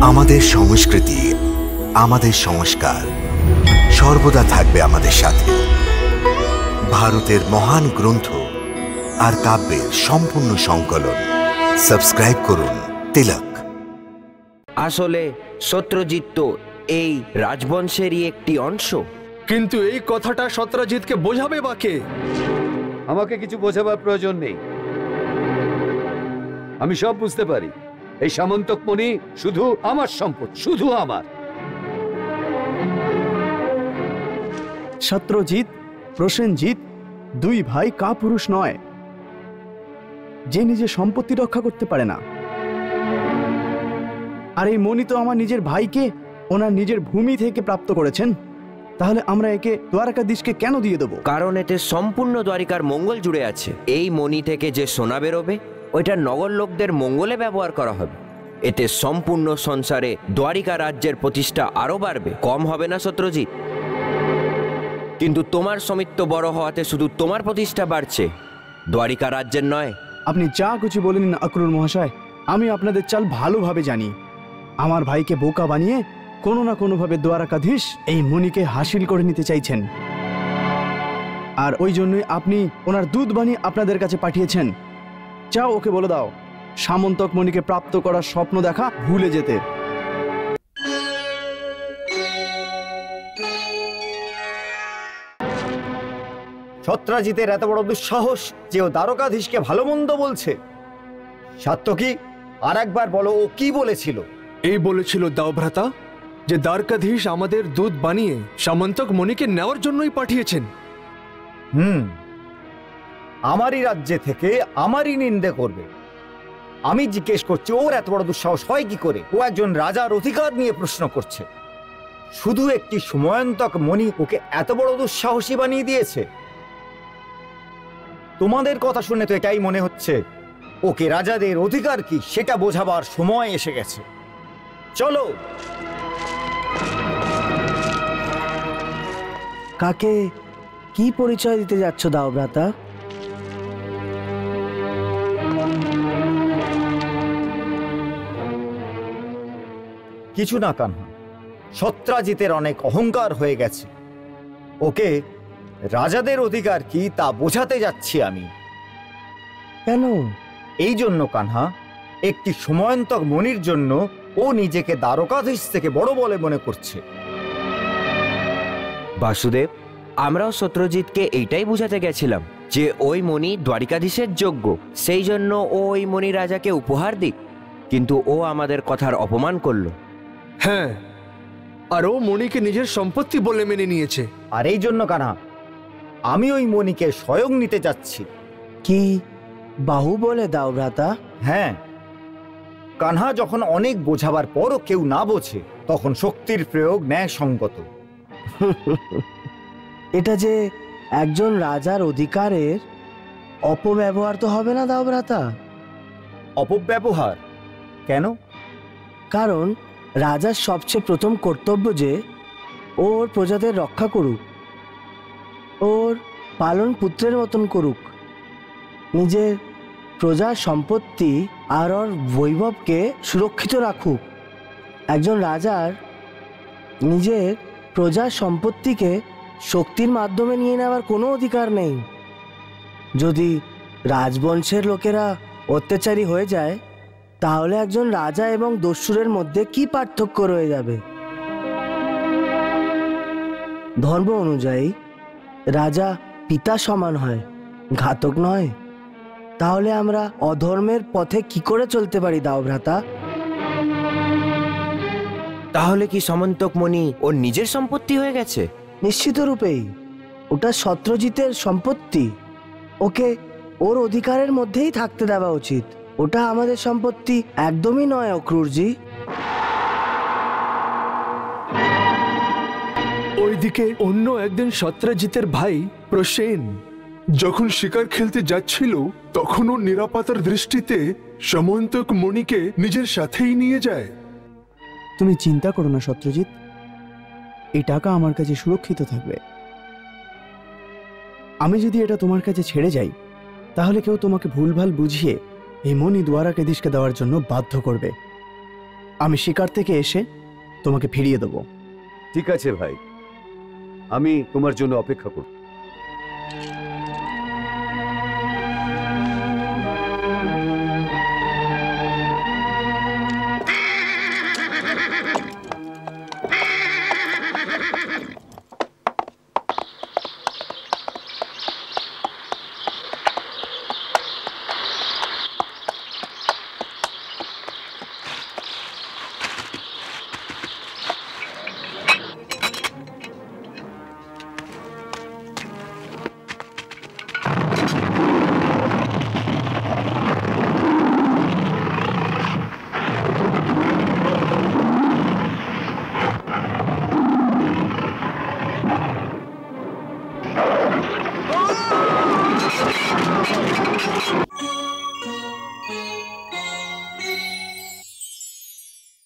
আমাদের সংস্কৃতি, আমাদের সংস্কার সর্বদা থাকবে আমাদের সাথে। ভারতের মহান গ্রন্থ আর কাব্যের সম্পূর্ণ সংকলন। সাবস্ক্রাইব করুন তিলক। আসলে সত্যজিৎ তো এই রাজবংশেরই একটি অংশ। কিন্তু এই কথাটা সত্যজিৎকে বোঝাবে বা কে? আমাকে কিছু বোঝাবার প্রয়োজন নেই, আমি সব বুঝতে পারি। এই সামন্তক মণি শুধু আমার সম্পদ, শুধু আমার। সত্যজিৎ, প্রসেনজিৎ দুই ভাই কাপুরুষ নয় যে নিজের সম্পত্তি রক্ষা করতে পারে না। আর এই মণি তো আমার নিজের ভাইকে ওনার নিজের ভূমি থেকে প্রাপ্ত করেছেন, তাহলে আমরা একে দ্বারকাধীশকে কেন দিয়ে দেবো? কারণ এতে সম্পূর্ণ দ্বারিকার মঙ্গল জুড়ে আছে। এই মণি থেকে যে সোনা বেরোবে ওইটা নগর লোকদের মঙ্গলে ব্যবহার করা হবে। এতে সম্পূর্ণ সংসারে দ্বারিকা রাজ্যের প্রতিষ্ঠা আরো বাড়বে, কম হবে না সত্যজিৎ। কিন্তু তোমার স্বামিত্ব বড় হওয়াতে শুধু তোমার প্রতিষ্ঠা বাড়ছে, দ্বারিকা রাজ্যের নয়। আপনি যা কিছু বলেন আকরুর মহাশয়, আমি আপনাদের চাল ভালোভাবে জানি। আমার ভাইকে বোকা বানিয়ে কোনো না কোনোভাবে দ্বারকাধীশ এই মণিকে হাসিল করে নিতে চাইছেন, আর ওই জন্যই আপনি ওনার দুধ বানিয়ে আপনাদের কাছে পাঠিয়েছেন। যাও, ওকে বলে দাও সামন্তক মণিকে প্রাপ্ত করার স্বপ্ন দেখা ভুলে যেতে। সত্যজিতের এত বড় দুঃসাহস যে ও দ্বারকাধীশকে ভালো মন্দ বলছে। সাত্যকী, আর একবার বলো, ও কি বলেছিল? এই বলেছিল দাওভ্রাতা যে দ্বারকাধীশ আমাদের দুধ বানিয়ে সামন্তক মণিকে নেওয়ার জন্যই পাঠিয়েছেন। আমারই রাজ্যে থেকে আমারই নিন্দে করবে। আমি জিজ্ঞেস করছি, ওর এত বড় দুঃসাহস হয় কি করে? ও একজন রাজার অধিকার নিয়ে প্রশ্ন করছে। শুধু একটি সময়ন্তক মণি ওকে এত বড় দুঃসাহসী বানিয়ে দিয়েছে। তোমাদের কথা শুনে তো এটাই মনে হচ্ছে ওকে রাজাদের অধিকার কি সেটা বোঝাবার সময় এসে গেছে। চলো। কাকে কি পরিচয় দিতে যাচ্ছ দাওভ্রাতা? কিছু না কানহা, সত্যজিতের অনেক অহংকার হয়ে গেছে। ওকে রাজাদের অধিকার কি তা বোঝাতে যাচ্ছি আমি। কেন? এই জন্য কানহা, একটি সময়ন্তক মণির জন্য ও নিজেকে দ্বারকাধীশ থেকে বড় বলে মনে করছে। বাসুদেব, আমরাও সত্যজিৎকে এইটাই বুঝাতে গেছিলাম যে ওই মণি দ্বারিকাধীশের যোগ্য, সেই জন্য ও ওই মণি রাজাকে উপহার দিক। কিন্তু ও আমাদের কথার অপমান করলো। হ্যাঁ, আর ও মণিকে নিজের সম্পত্তি বলে মেনে নিয়েছে। আর এই জন্য কানহা, আমি ওই মণিকে স্বয়ং নিতে যাচ্ছি। কি বাহু বলে দাওভ্রাতা? হ্যাঁ কানহা, যখন অনেক বোঝাবার পরও কেউ না বোঝে তখন শক্তির প্রয়োগ ন্যায়সঙ্গত। এটা যে একজন রাজার অধিকারের অপব্যবহার তো হবে না দাওভ্রাতা? অপব্যবহার কেন? কারণ রাজার সবচেয়ে প্রথম কর্তব্য যে ওর প্রজাদের রক্ষা করুক, ওর পালন পুত্রের মতন করুক, নিজের প্রজার সম্পত্তি আর ওর বৈভবকে সুরক্ষিত রাখুক। একজন রাজার নিজের প্রজার সম্পত্তিকে শক্তির মাধ্যমে নিয়ে নেওয়ার কোনো অধিকার নেই। যদি রাজবংশের লোকেরা অত্যাচারী হয়ে যায় তাহলে একজন রাজা এবং দস্যুরের মধ্যে কি পার্থক্য রয়ে যাবে? ধর্ম অনুযায়ী রাজা পিতা সমান হয়, ঘাতক নয়। তাহলে আমরা অধর্মের পথে কি করে চলতে পারি দাওভ্রাতা? তাহলে কি সামন্তক মণি ওর নিজের সম্পত্তি হয়ে গেছে? নিশ্চিত রূপেই ওটা সত্যজিতের সম্পত্তি। ওকে ওর অধিকারের মধ্যেই থাকতে দেওয়া উচিত। ওটা আমাদের সম্পত্তি একদমই নয় অক্রুরজি। ওইদিকে অন্য একদিন সত্যজিতের ভাই প্রসেন যখন শিকার খেলতে যাচ্ছিল তখন ও নিরাপত্তার দৃষ্টিতে সামন্তক মণিকে নিজের সাথেই নিয়ে যায়। তুমি চিন্তা করো না সত্যজিৎ, এই টাকা আমার কাছে সুরক্ষিত থাকবে। আমি যদি এটা তোমার কাছে ছেড়ে যাই তাহলে কেউ তোমাকে ভুলভাল বুঝিয়ে এই মণি দ্বারকাধীশকে দেওয়ার জন্য বাধ্য করবে। আমি শিকার থেকে এসে তোমাকে ফিরিয়ে দেবো। ঠিক আছে ভাই, আমি তোমার জন্য অপেক্ষা করব।